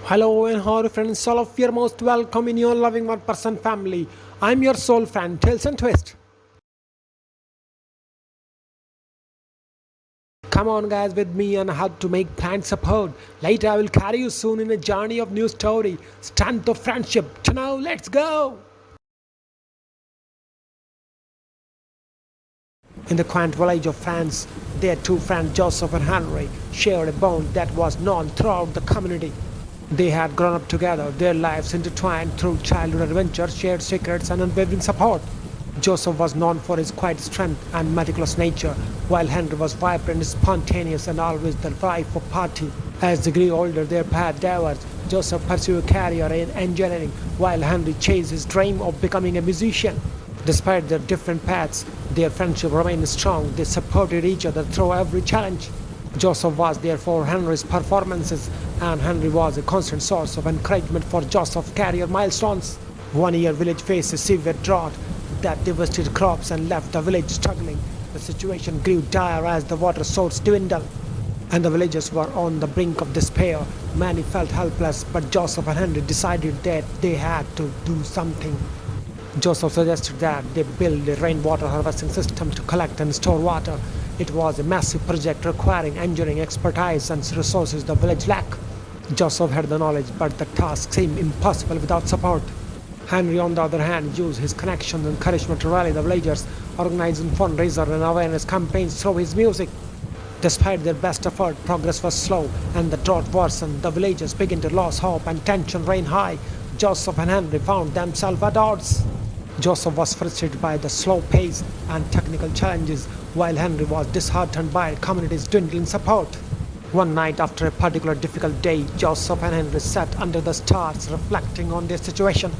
Hello and how friends, all of you are most welcome in your loving one person family. I'm your soul friend, Tales and Twist. Come on guys with me and help to make plans support. Later I will carry you soon in a journey of new story, strength of friendship. To now, let's go! In the quaint village of France, their two friends Joseph and Henry shared a bond that was known throughout the community. They had grown up together, their lives intertwined through childhood adventures, shared secrets, and unwavering support. Joseph was known for his quiet strength and meticulous nature, while Henry was vibrant, spontaneous, and always the life of party. As they grew older, their paths diverged. Joseph pursued a career in engineering, while Henry chased his dream of becoming a musician. Despite their different paths, their friendship remained strong. They supported each other through every challenge. Joseph was there for Henry's performances, and Henry was a constant source of encouragement for Joseph's career milestones. One year, village faced a severe drought that devastated crops and left the village struggling. The situation grew dire as the water source dwindled, and the villagers were on the brink of despair. Many felt helpless, but Joseph and Henry decided that they had to do something. Joseph suggested that they build a rainwater harvesting system to collect and store water. It was a massive project requiring engineering expertise and resources the village lacked. Joseph had the knowledge, but the task seemed impossible without support. Henry, on the other hand, used his connections and charisma to rally the villagers, organizing fundraisers and awareness campaigns through his music. Despite their best effort, progress was slow, and the drought worsened. The villagers began to lose hope, and tension ran high. Joseph and Henry found themselves at odds. Joseph was frustrated by the slow pace and technical challenges, while Henry was disheartened by the community's dwindling support. One night, after a particularly difficult day, Joseph and Henry sat under the stars, reflecting on their situation.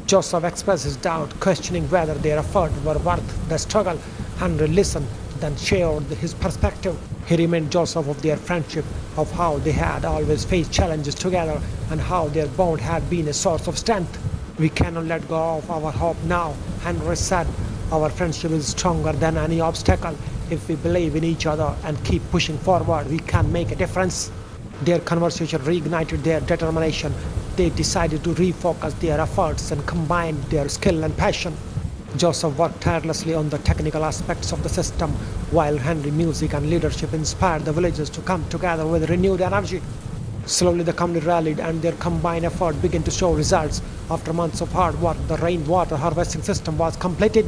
Joseph expressed his doubt, questioning whether their effort were worth the struggle. Henry listened, then shared his perspective. He reminded Joseph of their friendship, of how they had always faced challenges together, and how their bond had been a source of strength. "We cannot let go of our hope now," Henry said. "Our friendship is stronger than any obstacle. If we believe in each other and keep pushing forward, we can make a difference." Their conversation reignited their determination. They decided to refocus their efforts and combine their skill and passion. Joseph worked tirelessly on the technical aspects of the system, while Henry's music and leadership inspired the villagers to come together with renewed energy. Slowly the community rallied, and their combined effort began to show results. After months of hard work, the rainwater harvesting system was completed.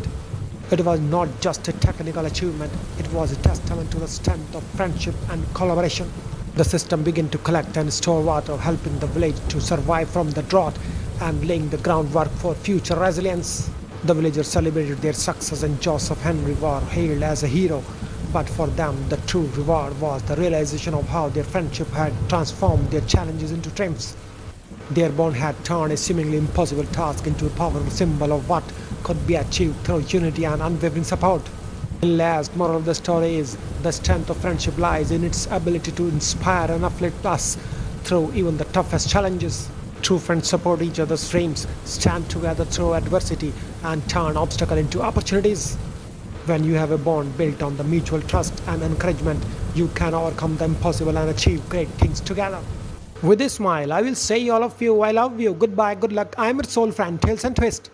It was not just a technical achievement, it was a testament to the strength of friendship and collaboration. The system began to collect and store water, helping the village to survive from the drought and laying the groundwork for future resilience. The villagers celebrated their success, and Joseph Henry were hailed as a hero. But for them, the true reward was the realization of how their friendship had transformed their challenges into triumphs. Their bond had turned a seemingly impossible task into a powerful symbol of what could be achieved through unity and unwavering support. The last moral of the story is the strength of friendship lies in its ability to inspire and uplift us through even the toughest challenges. True friends support each other's dreams, stand together through adversity, and turn obstacles into opportunities. When you have a bond built on the mutual trust and encouragement, you can overcome the impossible and achieve great things together. With a smile, I will say all of you, I love you, goodbye, good luck. I am your soul friend, Tales and Twist.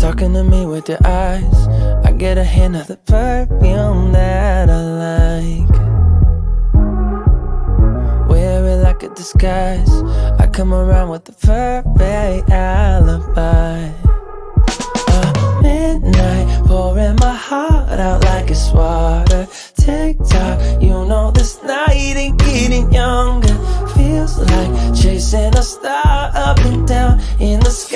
Talking to me with your eyes, I get a hint of the perfume that I like. Wear it like a disguise, I come around with the perfect alibi. Midnight, pouring my heart out like it's water. Tick-tock, you know this night ain't getting younger. Feels like chasing a star up and down in the sky.